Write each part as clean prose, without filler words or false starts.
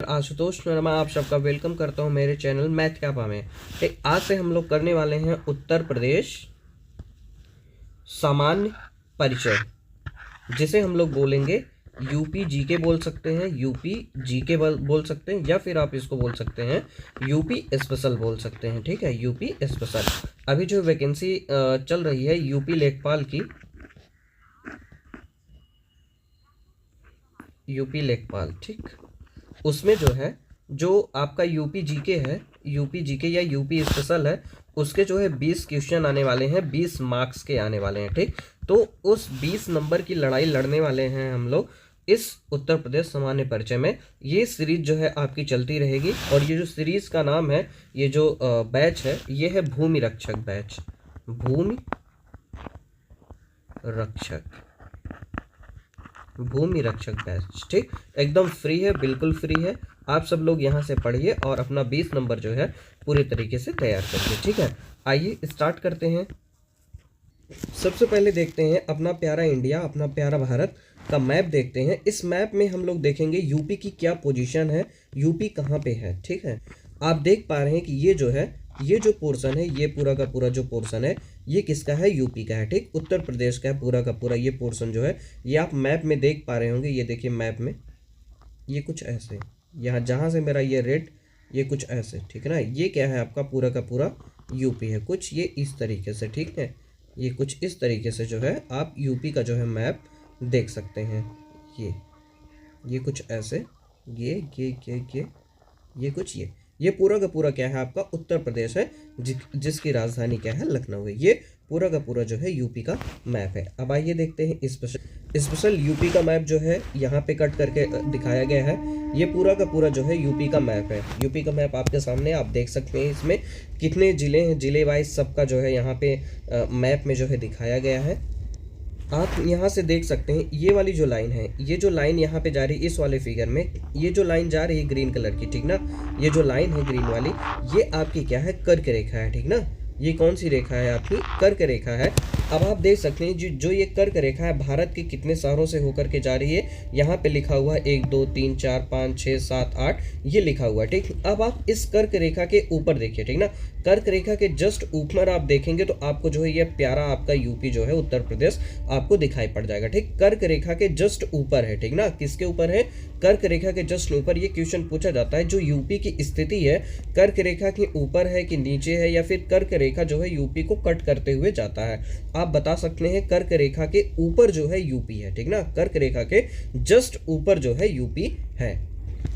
आशुतोष शर्मा आप सबका वेलकम करता हूं मेरे चैनल मैथ कैपा में। आज से हम लोग करने वाले हैं उत्तर प्रदेश सामान्य परिचय, जिसे हम लोग बोलेंगे यूपी जीके बोल सकते हैं, यूपी जीके बोल सकते हैं, या फिर आप इसको बोल सकते हैं यूपी स्पेशल बोल सकते हैं। ठीक है, यूपी स्पेशल। अभी जो वैकेंसी चल रही है यूपी लेखपाल की, यूपी लेखपाल, ठीक, उसमें जो है जो आपका यूपी जीके है, यूपी जीके या यूपी स्पेशल है, उसके जो है 20 क्वेश्चन आने वाले हैं, 20 मार्क्स के आने वाले हैं। ठीक, तो उस 20 नंबर की लड़ाई लड़ने वाले हैं हम लोग इस उत्तर प्रदेश सामान्य परिचय में। ये सीरीज जो है आपकी चलती रहेगी, और ये जो सीरीज का नाम है, ये जो बैच है, ये है भूमि रक्षक बैच, भूमि रक्षक, भूमि रक्षक बैच। ठीक, एकदम फ्री है, बिल्कुल फ्री है। आप सब लोग यहाँ से पढ़िए और अपना 20 नंबर जो है पूरे तरीके से तैयार करिए। ठीक है, आइए स्टार्ट करते हैं। सबसे पहले देखते हैं अपना प्यारा इंडिया, अपना प्यारा भारत का मैप देखते हैं। इस मैप में हम लोग देखेंगे यूपी की क्या पोजीशन है, यूपी कहाँ पे है। ठीक है, आप देख पा रहे हैं कि ये जो है, ये जो पोर्शन है, ये पूरा का पूरा जो पोर्शन है, ये किसका है, यूपी का है। ठीक, उत्तर प्रदेश का है पूरा का पूरा ये पोर्शन जो है, ये आप मैप में देख पा रहे होंगे। ये देखिए मैप में, ये कुछ ऐसे, यहाँ जहाँ से मेरा ये रेड, ये कुछ ऐसे, ठीक है ना। ये क्या है, आपका पूरा का पूरा यूपी है, कुछ ये इस तरीके से। ठीक है, ये कुछ इस तरीके से जो है आप यूपी का जो है मैप देख सकते हैं। ये कुछ ऐसे, ये कुछ ये पूरा का पूरा क्या है, आपका उत्तर प्रदेश है, जिसकी राजधानी क्या है, लखनऊ है। ये पूरा का पूरा जो है यूपी का मैप है। अब आइए देखते हैं स्पेशल यूपी का मैप जो है यहाँ पे कट करके दिखाया गया है। ये पूरा का पूरा जो है यूपी का मैप है। यूपी का मैप आपके सामने, आप देख सकते हैं इसमें कितने जिले हैं, जिले वाइज सबका जो है यहाँ पे मैप में जो है दिखाया गया है। आप यहाँ से देख सकते हैं ये वाली जो लाइन है, ये जो लाइन यहाँ पे जा रही है इस वाले फिगर में, ये जो लाइन जा रही है ग्रीन कलर की, ठीक ना, ये जो लाइन है ग्रीन वाली, ये आपकी क्या है, कर्क रेखा है। ठीक ना, ये कौन सी रेखा है, आपकी कर्क रेखा है। अब आप देख सकते हैं जो ये कर्क रेखा है, भारत के कितने शहरों से होकर के जा रही है, यहाँ पे लिखा हुआ है 1 2 3 4 5 6 7 8, ये लिखा हुआ है। ठीक, अब आप इस कर्क रेखा के ऊपर देखिए, ठीक ना, कर्क रेखा के जस्ट ऊपर आप देखेंगे तो आपको जो है ये प्यारा आपका यूपी जो है उत्तर प्रदेश आपको दिखाई पड़ जाएगा। ठीक, कर्क रेखा के जस्ट ऊपर है, ठीक ना, किसके ऊपर है, कर्क रेखा के जस्ट ऊपर। ये क्वेश्चन पूछा जाता है जो यूपी की स्थिति है, कर्क रेखा के ऊपर है कि नीचे है, या फिर कर्क रेखा जो है यूपी को कट करते हुए जाता है। आप बता सकते हैं कर्क रेखा के ऊपर जो है यूपी है, ठीक ना, कर्क रेखा के जस्ट ऊपर जो है यूपी है।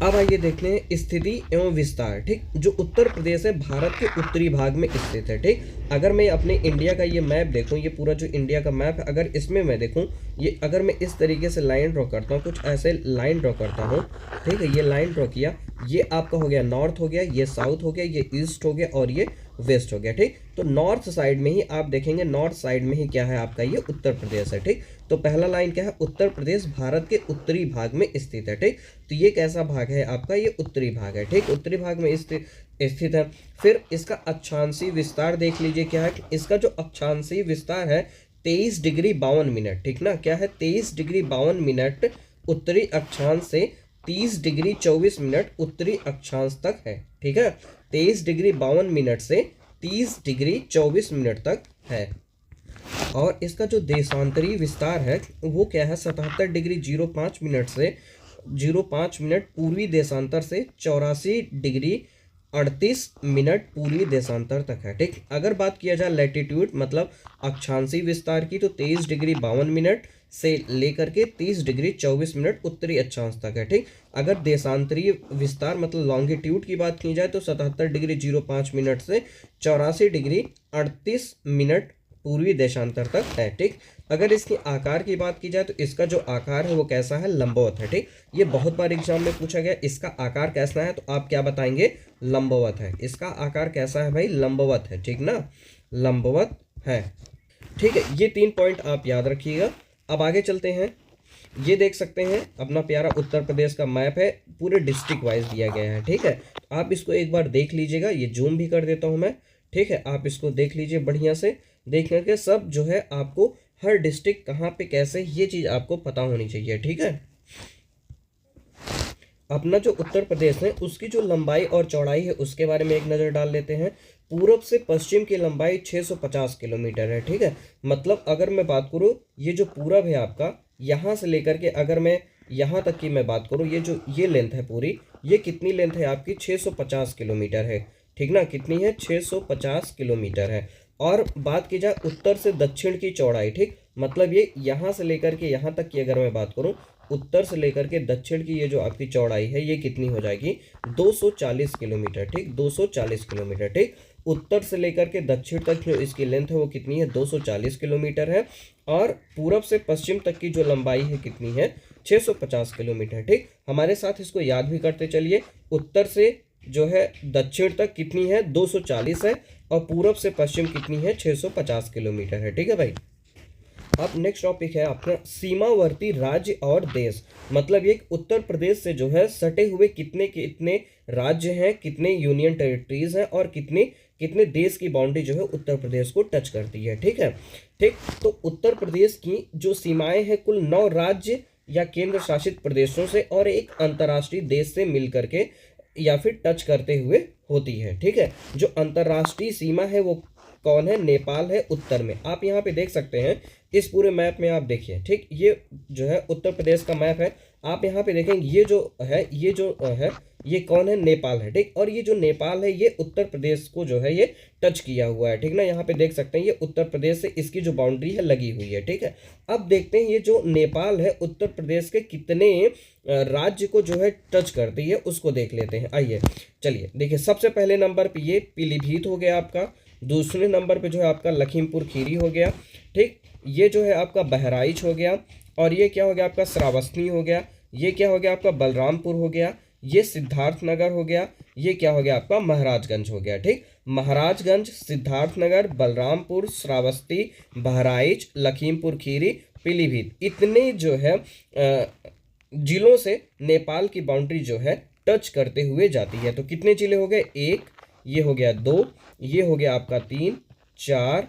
अब आइए देखते हैं स्थिति एवं विस्तार। ठीक, जो उत्तर प्रदेश है भारत के उत्तरी भाग में स्थित है। ठीक, अगर मैं अपने इंडिया का ये मैप देखूं, ये पूरा जो इंडिया का मैप है, अगर इसमें मैं देखूं, ये अगर मैं इस तरीके से लाइन ड्रॉ करता हूं, कुछ ऐसे लाइन ड्रॉ करता हूं, ठीक है, ये लाइन ड्रॉ किया, ये आपका हो गया नॉर्थ हो गया, ये साउथ हो गया, ये ईस्ट हो गया, और ये वेस्ट हो गया। ठीक, तो नॉर्थ साइड में ही आप देखेंगे, नॉर्थ साइड में ही क्या है आपका ये उत्तर प्रदेश है। ठीक, तो पहला लाइन क्या है, उत्तर प्रदेश भारत के उत्तरी भाग में स्थित है। ठीक, तो ये कैसा भाग है आपका, ये उत्तरी भाग है। ठीक, उत्तरी भाग में स्थित है। फिर इसका अक्षांशीय विस्तार देख लीजिए क्या है, इसका जो अक्षांशीय विस्तार है 23 डिग्री 52 मिनट। ठीक ना, क्या है, 23 डिग्री 52 मिनट उत्तरी अक्षांश से 30 डिग्री 24 मिनट उत्तरी अक्षांश तक है। ठीक है, 23 डिग्री 52 मिनट से 30 डिग्री 24 मिनट तक है। और इसका जो देशांतरी विस्तार है वो क्या है, 77 डिग्री 05 मिनट से 05 मिनट पूर्वी देशांतर से 84 डिग्री 38 मिनट पूर्वी देशांतर तक है। ठीक, अगर बात किया जाए लैटिट्यूड मतलब अक्षांशीय विस्तार की, तो 23 डिग्री 52 मिनट से लेकर के 30 डिग्री 24 मिनट उत्तरी अक्षांश तक है। ठीक, अगर देशांतरीय विस्तार मतलब लॉन्गिट्यूड की बात की जाए तो 77 डिग्री 05 मिनट से 84 डिग्री 38 मिनट पूर्वी देशांतर तक है। ठीक, अगर इसके आकार की बात की जाए तो इसका जो आकार है वो कैसा है, लंबवत है। ठीक, ये बहुत बार एग्जाम में पूछा गया, इसका आकार कैसा है, तो आप क्या बताएंगे, लंबवत है। इसका आकार कैसा है भाई, लंबवत है। ठीक ना, लंबवत है। ठीक है, ये 3 पॉइंट आप याद रखिएगा। अब आगे चलते हैं। ये देख सकते हैं अपना प्यारा उत्तर प्रदेश का मैप है, पूरे डिस्ट्रिक्ट वाइज दिया गया है। ठीक है, आप इसको एक बार देख लीजिएगा, ये जूम भी कर देता हूं मैं। ठीक है, आप इसको देख लीजिए बढ़िया से, देख करके सब जो है आपको हर डिस्ट्रिक्ट कहाँ पे कैसे, ये चीज़ आपको पता होनी चाहिए। ठीक है, अपना जो उत्तर प्रदेश है उसकी जो लंबाई और चौड़ाई है उसके बारे में एक नज़र डाल लेते हैं। पूरब से पश्चिम की लंबाई 650 किलोमीटर है। ठीक है, मतलब अगर मैं बात करूँ, ये जो पूरब है आपका, यहाँ से लेकर के अगर मैं यहाँ तक की मैं बात करूँ, ये लेंथ है पूरी, ये कितनी लेंथ है आपकी? 650 किलोमीटर है। ठीक ना, कितनी है? 650 किलोमीटर है। और बात की जाए उत्तर से दक्षिण की चौड़ाई, ठीक, मतलब ये यहाँ से लेकर के यहाँ तक की अगर मैं बात करूँ, उत्तर से लेकर के दक्षिण की ये जो आपकी चौड़ाई है ये कितनी हो जाएगी? 240 किलोमीटर। ठीक, 240 किलोमीटर। ठीक, उत्तर से लेकर के दक्षिण तक जो इसकी लेंथ है वो कितनी है? 240 किलोमीटर है। और पूरब से पश्चिम तक की जो लंबाई है कितनी है? 650 किलोमीटर। ठीक, हमारे साथ इसको याद भी करते चलिए। उत्तर से जो है दक्षिण तक कितनी है? 240 है। और पूरब से पश्चिम कितनी है? 650 किलोमीटर है। ठीक है भाई। अब नेक्स्ट टॉपिक है आपका सीमावर्ती राज्य और देश। मतलब ये उत्तर प्रदेश से जो है सटे हुए कितने कितने राज्य हैं, कितने यूनियन टेरिटरीज हैं, और कितने कितने देश की बाउंड्री जो है उत्तर प्रदेश को टच करती है। ठीक है, ठीक, तो उत्तर प्रदेश की जो सीमाएं हैं कुल 9 राज्य या केंद्र शासित प्रदेशों से और एक अंतर्राष्ट्रीय देश से मिल करके या फिर टच करते हुए होती है। ठीक है, जो अंतर्राष्ट्रीय सीमा है वो कौन है? नेपाल है उत्तर में। आप यहाँ पे देख सकते हैं इस पूरे मैप में, आप देखिए। ठीक, ये जो है उत्तर प्रदेश का मैप है। आप यहाँ पे देखेंगे ये जो है ये कौन है? नेपाल है। ठीक, और ये जो नेपाल है ये उत्तर प्रदेश को जो है ये टच किया हुआ है। ठीक ना, यहाँ पे देख सकते हैं ये उत्तर प्रदेश से इसकी जो बाउंड्री है लगी हुई है। ठीक है, अब देखते हैं ये जो नेपाल है उत्तर प्रदेश के कितने राज्य को जो है टच करती है उसको देख लेते हैं। आइए चलिए देखिए, सबसे पहले नंबर पे ये पीलीभीत हो गया आपका। दूसरे नंबर पे जो है आपका लखीमपुर खीरी हो गया। ठीक, ये जो है आपका बहराइच हो गया। और ये क्या हो गया आपका? श्रावस्ती हो गया। ये क्या हो गया आपका? बलरामपुर हो गया। ये सिद्धार्थनगर हो गया। ये क्या हो गया आपका? महाराजगंज हो गया। ठीक, महाराजगंज, सिद्धार्थनगर, बलरामपुर, श्रावस्ती, बहराइच, लखीमपुर खीरी, पीलीभीत, इतने जो है जिलों से नेपाल की बाउंड्री जो है टच करते हुए जाती है। तो कितने जिले हो गए? 1, ये हो गया 2, ये हो गया आपका 3, 4,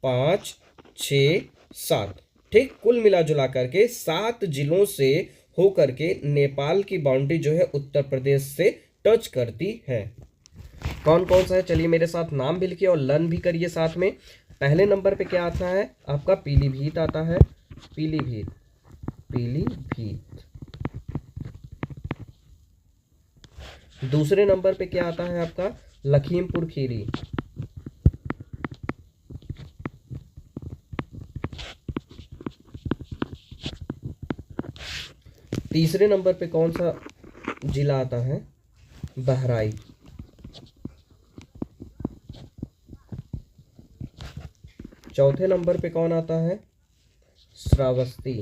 5, 6, 7। ठीक, कुल मिला जुला करके 7 जिलों से होकर के नेपाल की बाउंड्री जो है उत्तर प्रदेश से टच करती है। कौन कौन सा है? चलिए मेरे साथ नाम भी लिखिए और लर्न भी करिए साथ में। पहले नंबर पे क्या आता है आपका? पीलीभीत आता है। पीलीभीत, पीलीभीत। दूसरे नंबर पे क्या आता है आपका? लखीमपुर खीरी। तीसरे नंबर पे कौन सा जिला आता है? बहराइच। चौथे नंबर पे कौन आता है? श्रावस्ती।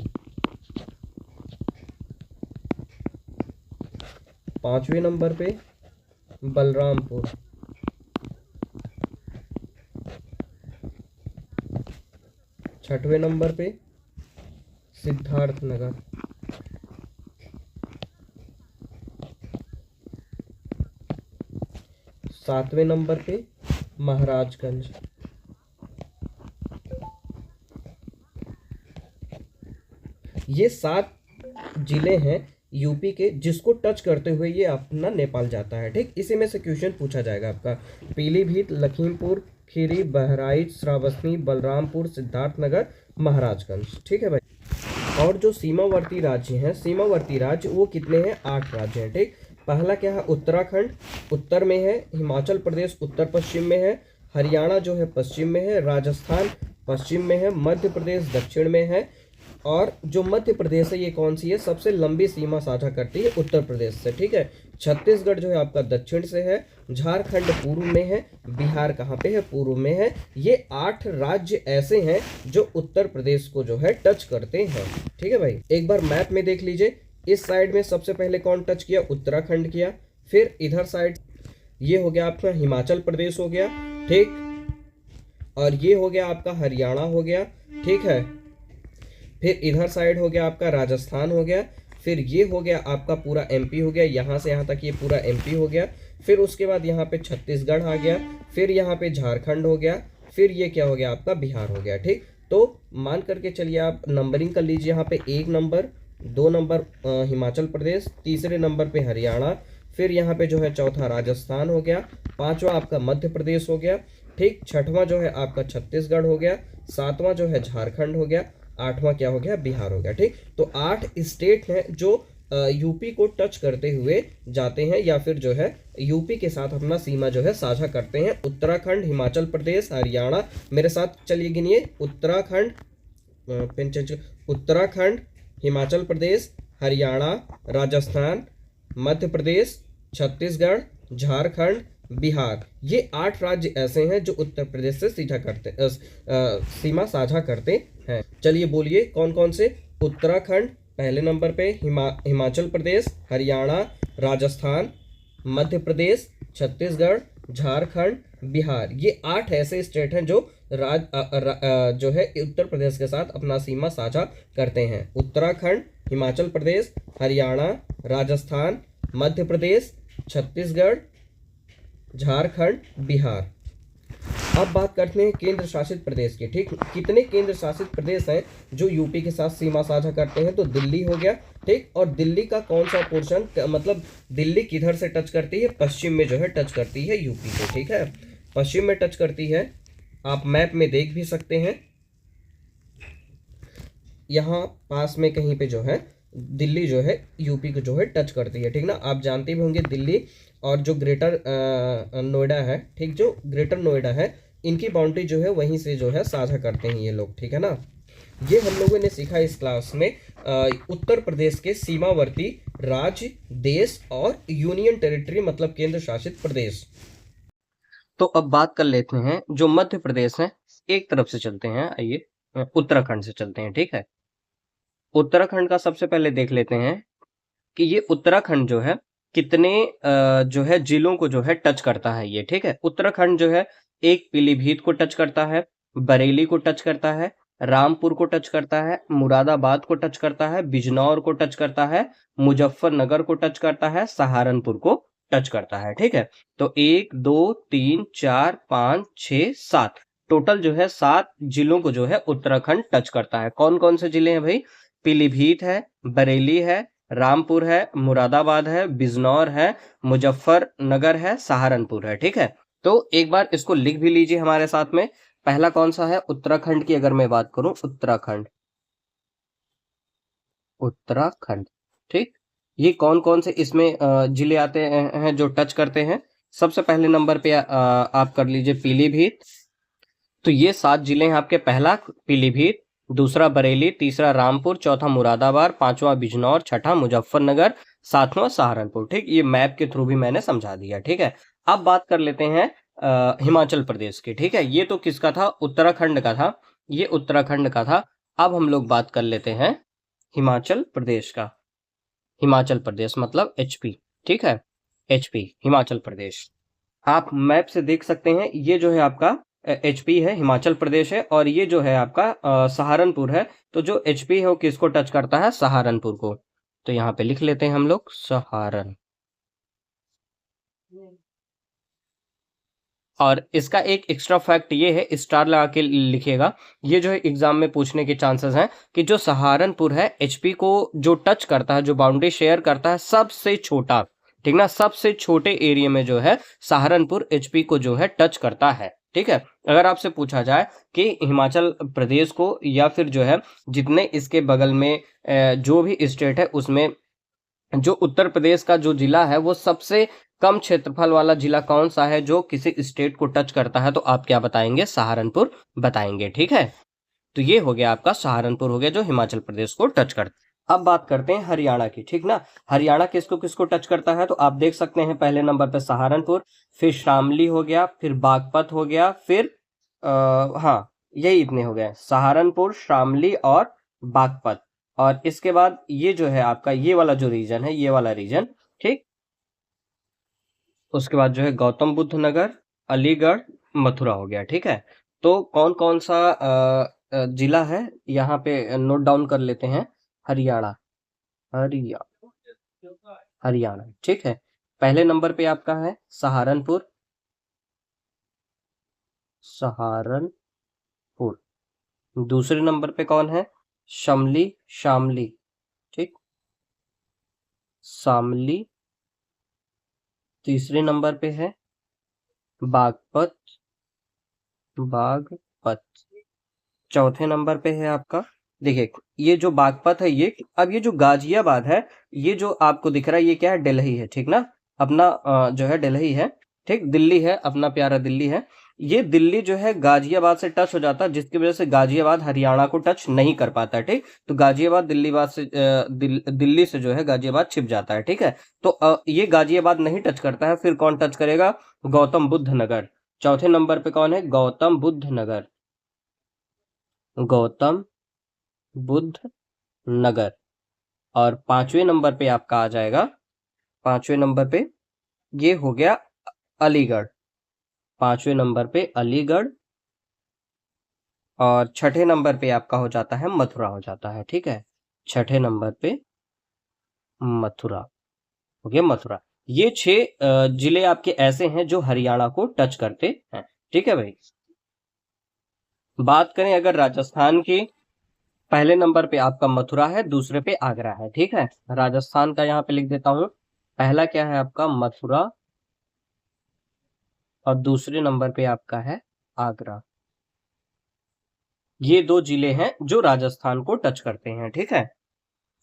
पांचवें नंबर पे बलरामपुर। छठवें नंबर पे सिद्धार्थनगर। सातवें नंबर पे महाराजगंज। ये 7 जिले हैं यूपी के जिसको टच करते हुए ये अपना नेपाल जाता है। ठीक, इसी में से क्वेश्चन पूछा जाएगा आपका। पीलीभीत, लखीमपुर खीरी, बहराइच, श्रावस्ती, बलरामपुर, सिद्धार्थनगर, महाराजगंज। ठीक है भाई। और जो सीमावर्ती राज्य हैं, सीमावर्ती राज्य वो कितने हैं? 8 राज्य हैं। ठीक, पहला क्या है? उत्तराखंड उत्तर में है, हिमाचल प्रदेश उत्तर पश्चिम में है, हरियाणा जो है पश्चिम में है, राजस्थान पश्चिम में है, मध्य प्रदेश दक्षिण में है। और जो मध्य प्रदेश है ये कौन सी है? सबसे लंबी सीमा साझा करती है उत्तर प्रदेश से। ठीक है, छत्तीसगढ़ जो है आपका दक्षिण से है, झारखंड पूर्व में है, बिहार कहाँ पे है? पूर्व में है। ये 8 राज्य ऐसे हैं जो उत्तर प्रदेश को जो है टच करते हैं। ठीक है भाई, एक बार मैप में देख लीजिए। इस साइड में सबसे पहले कौन टच किया? उत्तराखंड किया। फिर इधर साइड ये हो गया आपका हिमाचल प्रदेश हो गया। ठीक, और ये हो गया आपका हरियाणा हो गया। ठीक है, फिर इधर साइड हो गया आपका राजस्थान हो गया। फिर ये हो गया आपका पूरा एमपी हो गया, यहाँ से यहाँ तक ये पूरा एमपी हो गया। फिर उसके बाद यहाँ पे छत्तीसगढ़ आ गया। फिर यहाँ पे झारखंड हो गया। फिर ये क्या हो गया आपका? बिहार हो गया। ठीक, तो मान करके चलिए आप नंबरिंग कर लीजिए। यहाँ पे 1 नंबर, 2 नंबर हिमाचल प्रदेश, तीसरे नंबर पे हरियाणा, फिर यहाँ पे जो है चौथा राजस्थान हो गया, पांचवा आपका मध्य प्रदेश हो गया, ठीक, छठवां जो है आपका छत्तीसगढ़ हो गया, सातवां जो है झारखंड हो गया, आठवां क्या हो गया, बिहार हो गया। ठीक, तो 8 स्टेट हैं जो यूपी को टच करते हुए जाते हैं या फिर जो है यूपी के साथ अपना सीमा जो है साझा करते हैं। उत्तराखंड, हिमाचल प्रदेश, हरियाणा, मेरे साथ चलिए गिनिए, उत्तराखंड, पेन चेंज, उत्तराखंड, हिमाचल प्रदेश, हरियाणा, राजस्थान, मध्य प्रदेश, छत्तीसगढ़, झारखंड, बिहार, ये 8 राज्य ऐसे हैं जो उत्तर प्रदेश से सीमा साझा करते हैं। चलिए बोलिए कौन कौन से। उत्तराखंड पहले नंबर पे, हिमाचल प्रदेश, हरियाणा, राजस्थान, मध्य प्रदेश, छत्तीसगढ़, झारखंड, बिहार, ये 8 ऐसे स्टेट हैं जो जो है उत्तर प्रदेश के साथ अपना सीमा साझा करते हैं। उत्तराखंड, हिमाचल प्रदेश, हरियाणा, राजस्थान, मध्य प्रदेश, छत्तीसगढ़, झारखंड, बिहार। अब बात करते हैं केंद्र शासित प्रदेश की। ठीक, कितने केंद्र शासित प्रदेश हैं जो यूपी के साथ सीमा साझा करते हैं? तो दिल्ली हो गया। ठीक, और दिल्ली का कौन सा पोर्शन, मतलब दिल्ली किधर से टच करती है? पश्चिम में जो है टच करती है यूपी को। ठीक है, पश्चिम में टच करती है, आप मैप में देख भी सकते हैं, यहाँ पास में कहीं पे जो है दिल्ली जो है यूपी को जो है टच करती है। ठीक ना, आप जानते भी होंगे दिल्ली और जो ग्रेटर नोएडा है, ठीक, जो ग्रेटर नोएडा है, इनकी बाउंड्री जो है वहीं से जो है साझा करते हैं ये लोग। ठीक है ना, ये हम लोगों ने सीखा इस क्लास में उत्तर प्रदेश के सीमावर्ती राज्य, देश और यूनियन टेरिटरी मतलब केंद्र शासित प्रदेश। तो अब बात कर लेते हैं जो मध्य प्रदेश है, एक तरफ से चलते हैं, आइए उत्तराखंड से चलते हैं। ठीक है, उत्तराखंड का सबसे पहले देख लेते हैं कि ये उत्तराखंड जो है कितने जो है जिलों को जो है टच करता है ये। ठीक है, उत्तराखंड जो है एक पीलीभीत को टच करता है, बरेली को टच करता है, रामपुर को टच करता है, मुरादाबाद को टच करता है, बिजनौर को टच करता है, मुजफ्फरनगर को टच करता है, सहारनपुर को टच करता है। ठीक है, तो 1 2 3 4 5 6 7 टोटल जो है 7 जिलों को जो है उत्तराखंड टच करता है। कौन कौन से जिले हैं भाई? पीलीभीत है, बरेली है, रामपुर है, मुरादाबाद है, बिजनौर है, मुजफ्फरनगर है, सहारनपुर है। ठीक है, तो एक बार इसको लिख भी लीजिए हमारे साथ में। पहला कौन सा है? उत्तराखंड की अगर मैं बात करूं, उत्तराखंड, उत्तराखंड। ठीक, ये कौन कौन से इसमें जिले आते हैं जो टच करते हैं? सबसे पहले नंबर पे आप कर लीजिए पीलीभीत। तो ये 7 जिले हैं आपके। पहला पीलीभीत, दूसरा बरेली, तीसरा रामपुर, चौथा मुरादाबाद, पांचवा बिजनौर, छठा मुजफ्फरनगर, सातवां सहारनपुर। ठीक, ये मैप के थ्रू भी मैंने समझा दिया। ठीक है, अब बात कर लेते हैं हिमाचल प्रदेश की। ठीक है, ये तो किसका था? उत्तराखंड का था, ये उत्तराखंड का था। अब हम लोग बात कर लेते हैं हिमाचल प्रदेश का। हिमाचल प्रदेश मतलब एचपी। ठीक है, एचपी हिमाचल प्रदेश। आप मैप से देख सकते हैं, ये जो है आपका एचपी है, हिमाचल प्रदेश है, और ये जो है आपका सहारनपुर है। तो जो एचपी है वो किसको टच करता है? सहारनपुर को। तो यहाँ पे लिख लेते हैं हम लोग सहारन। और इसका एक एक्स्ट्रा फैक्ट ये है, स्टार लगा के लिखिएगा, ये जो है एग्जाम में पूछने के चांसेस हैं कि जो सहारनपुर है एचपी को जो टच करता है, जो बाउंड्री शेयर करता है, सबसे छोटा, ठीक ना, सबसे छोटे एरिया में जो है सहारनपुर एचपी को जो है टच करता है। ठीक है, अगर आपसे पूछा जाए कि हिमाचल प्रदेश को या फिर जो है जितने इसके बगल में जो भी स्टेट है उसमें जो उत्तर प्रदेश का जो जिला है वो सबसे कम क्षेत्रफल वाला जिला कौन सा है जो किसी स्टेट को टच करता है? तो आप क्या बताएंगे? सहारनपुर बताएंगे। ठीक है, तो ये हो गया आपका सहारनपुर, हो गया जो हिमाचल प्रदेश को टच करता है। अब बात करते हैं हरियाणा की। ठीक ना, हरियाणा किसको किसको टच करता है? तो आप देख सकते हैं पहले नंबर पे सहारनपुर, फिर शामली हो गया, फिर बागपत हो गया, फिर हाँ, यही इतने हो गए, सहारनपुर, शामली और बागपत। और इसके बाद ये जो है आपका ये वाला जो रीजन है, ये वाला रीजन। ठीक, उसके बाद जो है गौतम बुद्ध नगर, अलीगढ़, मथुरा हो गया। ठीक है, तो कौन कौन सा जिला है यहाँ पे नोट डाउन कर लेते हैं। हरियाणा, हरियाणा, हरियाणा। ठीक है, पहले नंबर पे आपका है सहारनपुर, सहारनपुर। दूसरे नंबर पे कौन है? शामली, शामली। ठीक, शामली तीसरे नंबर पे है, बागपत, बागपत चौथे नंबर पे है आपका। देखिए ये जो बागपत है, ये अब ये जो गाजियाबाद है, ये जो आपको दिख रहा है ये क्या है, दिल्ली है, ठीक ना। अपना जो है दिल्ली है, ठीक, दिल्ली है, अपना प्यारा दिल्ली है। ये दिल्ली जो है गाजियाबाद से टच हो जाता है, जिसकी वजह से गाजियाबाद हरियाणा को टच नहीं कर पाता है, ठीक। तो गाजियाबाद दिल्लीबाद से दिल्ली से जो है गाजियाबाद छिप जाता है, ठीक है। तो ये गाजियाबाद नहीं टच करता है, फिर कौन टच करेगा, गौतम बुद्ध नगर। चौथे नंबर पे कौन है, गौतम बुद्ध नगर, गौतम बुद्ध नगर। और पांचवें नंबर पे आपका आ जाएगा, पांचवें नंबर पे ये हो गया अलीगढ़, पांचवें नंबर पे अलीगढ़। और छठे नंबर पे आपका हो जाता है मथुरा, हो जाता है, ठीक है। छठे नंबर पे मथुरा हो गया, मथुरा। ये 6 जिले आपके ऐसे हैं जो हरियाणा को टच करते हैं, ठीक है भाई। बात करें अगर राजस्थान की, पहले नंबर पे आपका मथुरा है, दूसरे पे आगरा है, ठीक है। राजस्थान का यहाँ पे लिख देता हूं, पहला क्या है आपका मथुरा, और दूसरे नंबर पे आपका है आगरा। ये 2 जिले हैं जो राजस्थान को टच करते हैं, ठीक है।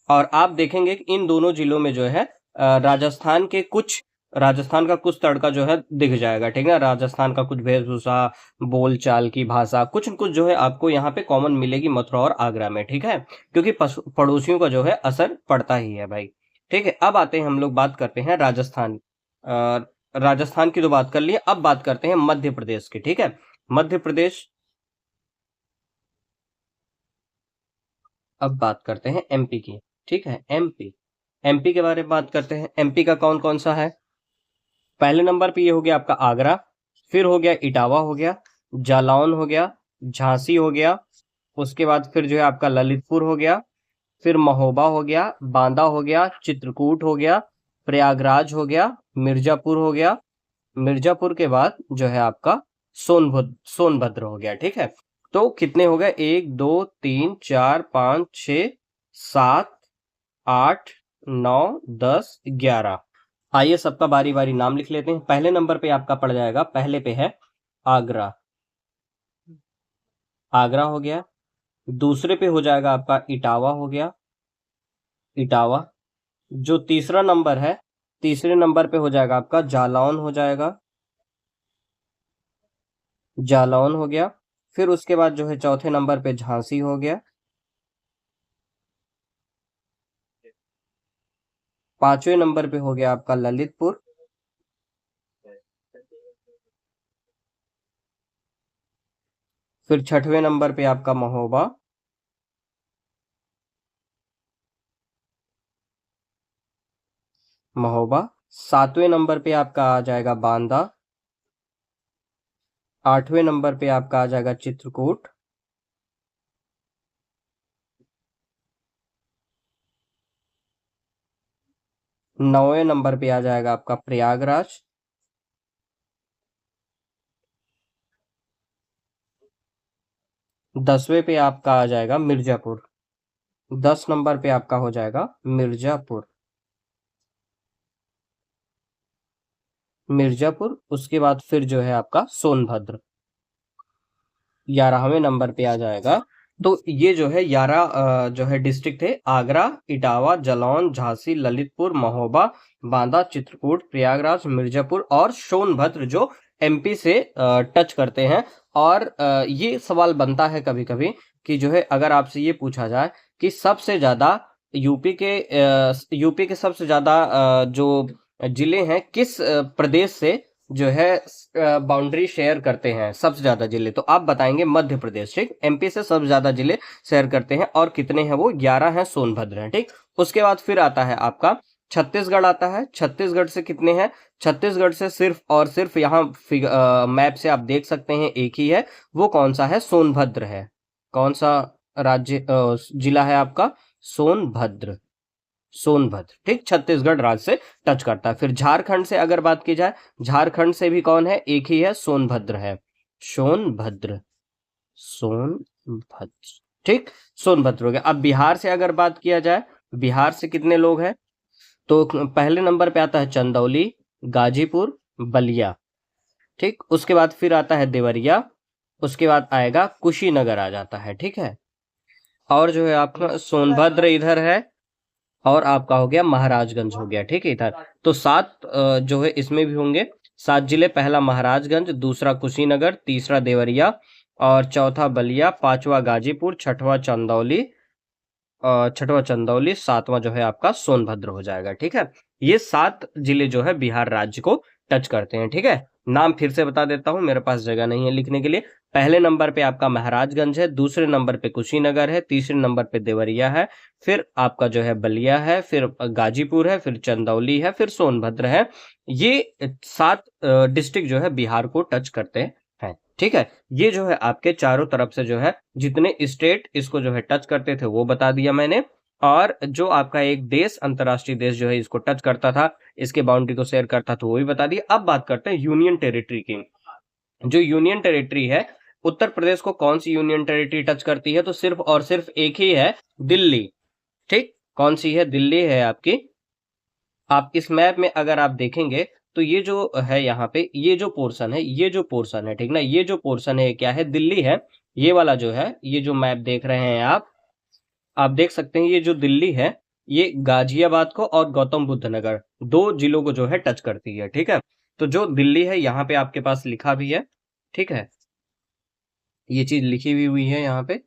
और आप देखेंगे कि इन दोनों जिलों में जो है राजस्थान का कुछ तड़का जो है दिख जाएगा, ठीक है। राजस्थान का कुछ वेशभूषा, बोलचाल की भाषा, कुछ न कुछ जो है आपको यहाँ पे कॉमन मिलेगी मथुरा और आगरा में, ठीक है। क्योंकि पड़ोसियों का जो है असर पड़ता ही है भाई, ठीक है। अब आते हैं हम लोग बात करते हैं राजस्थान, राजस्थान की तो बात कर लिए, अब बात करते हैं मध्य प्रदेश की, ठीक है। मध्य प्रदेश, अब बात करते हैं एमपी की, ठीक है। एमपी, एमपी के बारे में बात करते हैं। एमपी का कौन कौन सा है, पहले नंबर पे ये हो गया आपका आगरा, फिर हो गया इटावा, हो गया जालौन, हो गया झांसी, हो गया उसके बाद फिर जो है आपका ललितपुर हो गया, फिर महोबा हो गया, बांदा हो गया, चित्रकूट हो गया, प्रयागराज हो गया, मिर्जापुर हो गया, मिर्जापुर के बाद जो है आपका सोनभद्र हो गया, ठीक है। तो कितने हो गए, 1 2 3 4 5 6 7 8 9 10 11। आइए सबका बारी बारी नाम लिख लेते हैं। पहले नंबर पे आपका पड़ जाएगा, पहले पे है आगरा, आगरा हो गया। दूसरे पे हो जाएगा आपका इटावा, हो गया इटावा। जो तीसरा नंबर है, तीसरे नंबर पे हो जाएगा आपका जालौन, हो जाएगा जालौन, हो गया। फिर उसके बाद जो है चौथे नंबर पे झांसी हो गया, पांचवें नंबर पे हो गया आपका ललितपुर, फिर छठवें नंबर पे आपका महोबा, महोबा। सातवें नंबर पे आपका आ जाएगा बांदा, आठवें नंबर पे आपका आ जाएगा चित्रकूट, नौवें नंबर पे आ जाएगा आपका प्रयागराज, 10वें पे आपका आ जाएगा मिर्जापुर, 10 नंबर पे आपका हो जाएगा मिर्जापुर, मिर्जापुर। उसके बाद फिर जो है आपका सोनभद्र, 11वें नंबर पे आ जाएगा। तो ये जो है 11 जो है डिस्ट्रिक्ट थे, आगरा, इटावा, जालौन, झांसी, ललितपुर, महोबा, बांदा, चित्रकूट, प्रयागराज, मिर्जापुर और सोनभद्र, जो एमपी से टच करते हैं। और ये सवाल बनता है कभी कभी कि जो है अगर आपसे ये पूछा जाए कि सबसे ज्यादा यूपी के सबसे ज्यादा जो जिले हैं किस प्रदेश से जो है बाउंड्री शेयर करते हैं, सबसे ज्यादा जिले, तो आप बताएंगे मध्य प्रदेश, ठीक। एमपी से सबसे ज्यादा जिले शेयर करते हैं, और कितने हैं वो, 11 हैं, सोनभद्र हैं, ठीक। उसके बाद फिर आता है आपका छत्तीसगढ़ आता है। छत्तीसगढ़ से कितने हैं, छत्तीसगढ़ से सिर्फ और सिर्फ यहाँ मैप से आप देख सकते हैं एक ही है, वो कौन सा है, सोनभद्र है। कौन सा जिला है आपका, सोनभद्र, सोनभद्र, ठीक। छत्तीसगढ़ राज्य से टच करता है। फिर झारखंड से अगर बात की जाए, झारखंड से भी कौन है, एक ही है, सोनभद्र है, सोनभद्र, सोनभद्र, ठीक। सोनभद्र हो गया। अब बिहार से अगर बात किया जाए, बिहार से कितने लोग हैं, तो पहले नंबर पे आता है चंदौली, गाजीपुर, बलिया, ठीक। उसके बाद फिर आता है देवरिया, उसके बाद आएगा कुशीनगर आ जाता है, ठीक है। और जो है आपका सोनभद्र इधर है, और आपका हो गया महाराजगंज हो गया, ठीक है इधर। तो 7 जो है इसमें भी होंगे 7 जिले। पहला महाराजगंज, दूसरा कुशीनगर, तीसरा देवरिया, और चौथा बलिया, पांचवा गाजीपुर, छठवां चंदौली, सातवां जो है आपका सोनभद्र हो जाएगा, ठीक है। ये 7 जिले जो है बिहार राज्य को टच करते हैं, ठीक है। नाम फिर से बता देता हूं, मेरे पास जगह नहीं है लिखने के लिए। पहले नंबर पे आपका महाराजगंज है, दूसरे नंबर पे कुशीनगर है, तीसरे नंबर पे देवरिया है, फिर आपका जो है बलिया है, फिर गाजीपुर है, फिर चंदौली है, फिर सोनभद्र है। ये 7 डिस्ट्रिक्ट जो है बिहार को टच करते हैं, ठीक है। ये जो है आपके चारों तरफ से जो है जितने स्टेट इसको जो है टच करते थे वो बता दिया मैंने। और जो आपका एक देश, अंतरराष्ट्रीय देश जो है इसको टच करता था, इसके बाउंड्री को शेयर करता था, वो भी बता दिया। अब बात करते हैं यूनियन टेरिटरी की। जो यूनियन टेरिटरी है, उत्तर प्रदेश को कौन सी यूनियन टेरिटरी टच करती है? तो सिर्फ और सिर्फ एक ही है, दिल्ली, ठीक। कौन सी है? दिल्ली है आपकी। आप इस मैप में अगर आप देखेंगे तो ये जो है यहाँ पे, ये जो पोर्शन है, ठीक ना, ये जो पोर्शन है क्या है? दिल्ली है। ये वाला जो है, ये जो मैप देख रहे हैं आप देख सकते हैं, ये जो दिल्ली है ये गाजियाबाद को और गौतम बुद्ध नगर 2 जिलों को जो है टच करती है, ठीक है। तो जो दिल्ली है यहाँ पे आपके पास लिखा भी है, ठीक है, ये चीज लिखी भी हुई है यहाँ पे,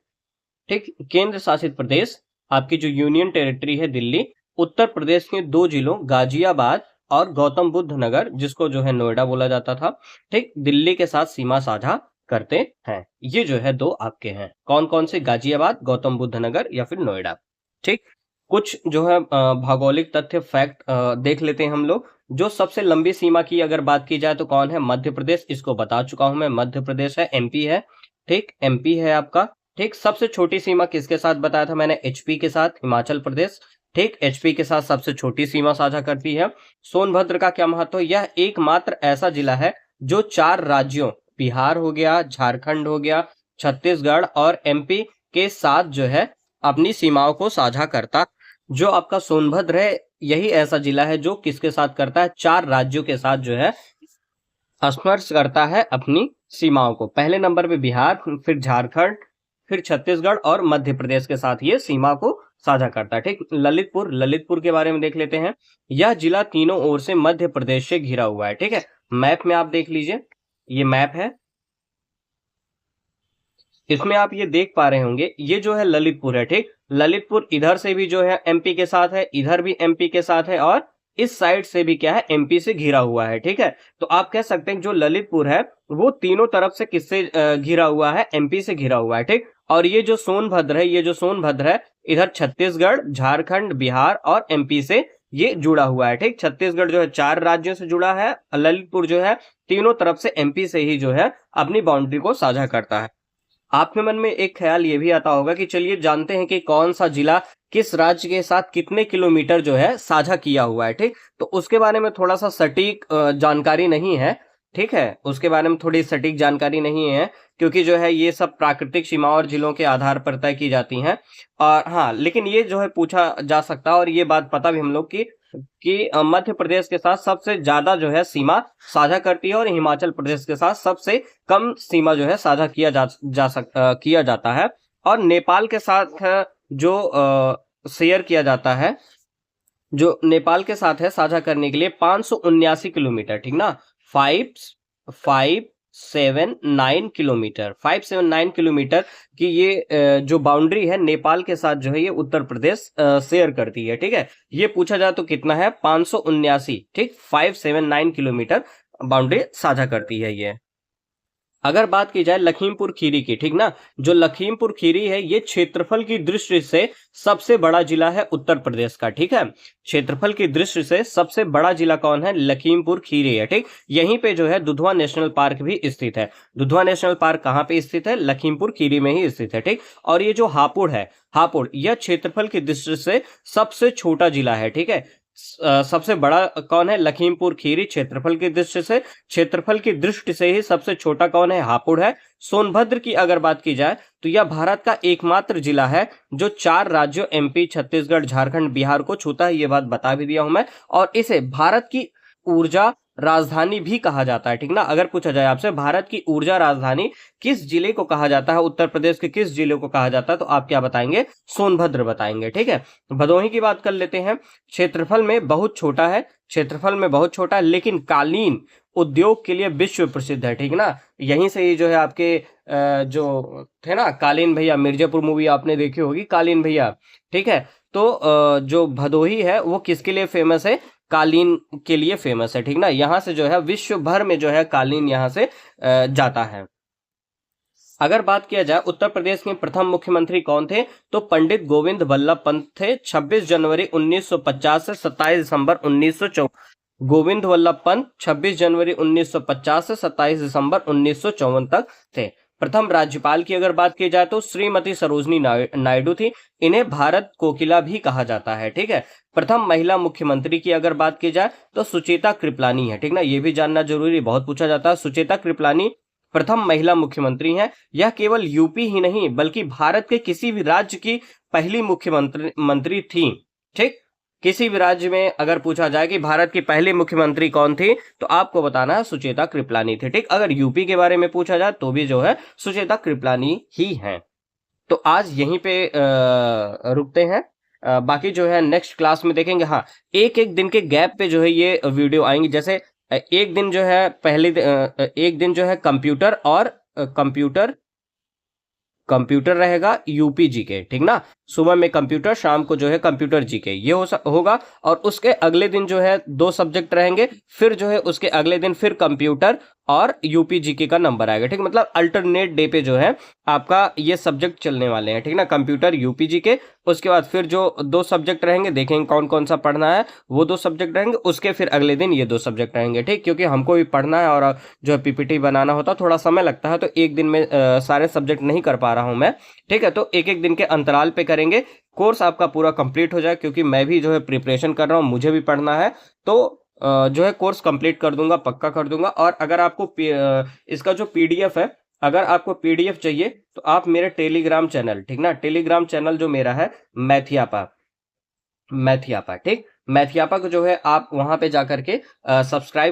ठीक। केंद्र शासित प्रदेश, आपकी जो यूनियन टेरिटरी है दिल्ली, उत्तर प्रदेश के 2 जिलों गाजियाबाद और गौतम बुद्ध नगर, जिसको जो है नोएडा बोला जाता था, ठीक, दिल्ली के साथ सीमा साझा करते हैं। ये जो है 2 आपके हैं, कौन कौन से? गाजियाबाद, गौतम बुद्ध नगर या फिर नोएडा, ठीक। कुछ जो है भौगोलिक तथ्य, फैक्ट देख लेते हैं हम लोग। जो सबसे लंबी सीमा की अगर बात की जाए तो कौन है? मध्य प्रदेश। इसको बता चुका हूं मैं, मध्य प्रदेश है, एमपी है, ठीक, एमपी है आपका, ठीक। सबसे छोटी सीमा किसके साथ बताया था मैंने? एचपी के साथ, हिमाचल प्रदेश, ठीक, एचपी के साथ सबसे छोटी सीमा साझा करती है। सोनभद्र का क्या महत्व? यह एकमात्र ऐसा जिला है जो 4 राज्यों, बिहार हो गया, झारखंड हो गया, छत्तीसगढ़ और एमपी के साथ जो है अपनी सीमाओं को साझा करता। जो आपका सोनभद्र है, यही ऐसा जिला है जो किसके साथ करता है? 4 राज्यों के साथ जो है स्पर्श करता है अपनी सीमाओं को। पहले नंबर पे बिहार, फिर झारखंड, फिर छत्तीसगढ़ और मध्य प्रदेश के साथ ये सीमा को साझा करता है, ठीक। ललितपुर के बारे में देख लेते हैं। यह जिला तीनों ओर से मध्य प्रदेश से घिरा हुआ है, ठीक है। मैप में आप देख लीजिए, ये मैप है, इसमें आप ये देख पा रहे होंगे, ये जो है ललितपुर है, ठीक। ललितपुर इधर से भी जो है एमपी के साथ है, इधर भी एमपी के साथ है, और इस साइड से भी क्या है? एमपी से घिरा हुआ है, ठीक है। तो आप कह सकते हैं जो ललितपुर है वो तीनों तरफ से किससे घिरा हुआ है? एमपी से घिरा हुआ है, ठीक। और ये जो सोनभद्र है, इधर छत्तीसगढ़, झारखंड, बिहार और एमपी से ये जुड़ा हुआ है, ठीक। छत्तीसगढ़ जो है 4 राज्यों से जुड़ा है, ललितपुर जो है तीनों तरफ से एमपी से ही जो है अपनी बाउंड्री को साझा करता है। आपके मन में एक ख्याल ये भी आता होगा कि चलिए जानते हैं कि कौन सा जिला किस राज्य के साथ कितने किलोमीटर जो है साझा किया हुआ है, ठीक। तो उसके बारे में थोड़ा सा सटीक जानकारी नहीं है, ठीक है, उसके बारे में थोड़ी सटीक जानकारी नहीं है, क्योंकि जो है ये सब प्राकृतिक सीमाओं और जिलों के आधार पर तय की जाती हैं। और हाँ, लेकिन ये जो है पूछा जा सकता है, और ये बात पता भी हम लोग कि मध्य प्रदेश के साथ सबसे ज्यादा जो है सीमा साझा करती है, और हिमाचल प्रदेश के साथ सबसे कम सीमा जो है साझा किया जाता है। और नेपाल के साथ जो शेयर किया जाता है, जो नेपाल के साथ है साझा करने के लिए 579 किलोमीटर, ठीक ना, 579 किलोमीटर की ये जो बाउंड्री है नेपाल के साथ जो है ये उत्तर प्रदेश शेयर करती है, ठीक है। ये पूछा जाए तो कितना है? 579, ठीक, 579 किलोमीटर बाउंड्री साझा करती है ये। अगर बात की जाए लखीमपुर खीरी की, ठीक ना, जो लखीमपुर खीरी है ये क्षेत्रफल की दृष्टि से सबसे बड़ा जिला है उत्तर प्रदेश का, ठीक है। क्षेत्रफल की दृष्टि से सबसे बड़ा जिला कौन है? लखीमपुर खीरी है, ठीक। यहीं पे जो है दुधवा नेशनल पार्क भी स्थित है। दुधवा नेशनल पार्क कहाँ पे स्थित है? लखीमपुर खीरी में ही स्थित है, ठीक। और ये जो हापुड़ है, हापुड़, यह क्षेत्रफल की दृष्टि से सबसे छोटा जिला है, ठीक है। सबसे बड़ा कौन है? लखीमपुर खीरी। क्षेत्रफल की दृष्टि से ही सबसे छोटा कौन है? हापुड़ है। सोनभद्र की अगर बात की जाए तो यह भारत का एकमात्र जिला है जो 4 राज्यों एमपी, छत्तीसगढ़, झारखंड, बिहार को छूता है। ये बात बता भी दिया हूं मैं। और इसे भारत की ऊर्जा राजधानी भी कहा जाता है, ठीक ना। अगर पूछा जाए आपसे भारत की ऊर्जा राजधानी किस जिले को कहा जाता है, उत्तर प्रदेश के किस जिले को कहा जाता है, तो आप क्या बताएंगे? सोनभद्र बताएंगे, ठीक है। भदोही की बात कर लेते हैं। क्षेत्रफल में बहुत छोटा है लेकिन कालीन उद्योग के लिए विश्व प्रसिद्ध है, ठीक ना। यहीं से ही जो है आपके जो थे ना कालीन भैया, मिर्जापुर मूवी आपने देखी होगी, कालीन भैया, ठीक है। तो जो भदोही है वो किसके लिए फेमस है? कालीन के लिए फेमस है, ठीक ना। यहाँ से जो है विश्व भर में जो है कालीन यहाँ से जाता है। अगर बात किया जाए उत्तर प्रदेश के प्रथम मुख्यमंत्री कौन थे, तो पंडित गोविंद बल्लभ पंत थे। 26 जनवरी 1950 से 27 दिसंबर 1954। गोविंद वल्लभ पंत 26 जनवरी 1950 से 27 दिसंबर 1954 तक थे। प्रथम राज्यपाल की अगर बात की जाए तो श्रीमती सरोजनी नायडू थी। इन्हें भारत कोकिला भी कहा जाता है, ठीक है। प्रथम महिला मुख्यमंत्री की अगर बात की जाए तो सुचेता कृपलानी है, ठीक ना। ये भी जानना जरूरी, बहुत पूछा जाता है। सुचेता कृपलानी प्रथम महिला मुख्यमंत्री हैं। यह केवल यूपी ही नहीं बल्कि भारत के किसी भी राज्य की पहली मुख्यमंत्री मंत्री थी, ठीक। किसी भी राज्य में अगर पूछा जाए कि भारत की पहली मुख्यमंत्री कौन थी, तो आपको बताना है सुचेता कृपलानी थी, ठीक। अगर यूपी के बारे में पूछा जाए तो भी जो है सुचेता कृपलानी ही है। तो आज यहीं पे रुकते हैं। बाकी जो है नेक्स्ट क्लास में देखेंगे। हाँ, एक एक दिन के गैप पे जो है ये वीडियो आएंगी। जैसे एक दिन जो है एक दिन जो है कंप्यूटर और कंप्यूटर रहेगा यूपी जीके, ठीक ना। सुबह में कंप्यूटर, शाम को जो है कंप्यूटर जीके, ये होगा। और उसके अगले दिन जो है 2 सब्जेक्ट रहेंगे, फिर जो है उसके अगले दिन फिर कंप्यूटर और यूपी जीके का नंबर आएगा, ठीक। मतलब अल्टरनेट डे पे जो है आपका ये सब्जेक्ट चलने वाले हैं, ठीक ना। कंप्यूटर, यूपी जीके, उसके बाद फिर जो 2 सब्जेक्ट रहेंगे, देखेंगे कौन कौन सा पढ़ना है, वो 2 सब्जेक्ट रहेंगे। उसके फिर अगले दिन ये 2 सब्जेक्ट रहेंगे, ठीक। क्योंकि हमको भी पढ़ना है और जो है पीपीटी बनाना होता है, थोड़ा समय लगता है, तो एक दिन में सारे सब्जेक्ट नहीं कर पा रहा हूं मैं, ठीक है। तो एक एक दिन के अंतराल पे करेंगे। कोर्स आपका पूरा कंप्लीट हो जाए, क्योंकि मैं भी जो है प्रिपरेशन कर रहा हूँ, मुझे भी पढ़ना है। तो जो है कोर्स कंप्लीट कर दूंगा, पक्का कर दूंगा। और अगर आपको इसका जो पीडीएफ है, अगर आपको पीडीएफ चाहिए तो आप मेरे टेलीग्राम चैनल, ठीक ना, टेलीग्राम चैनल जो मेरा है मैथियापा, ठीक। मैथियापा को जो है आप वहां पे जाकर के सब्सक्राइब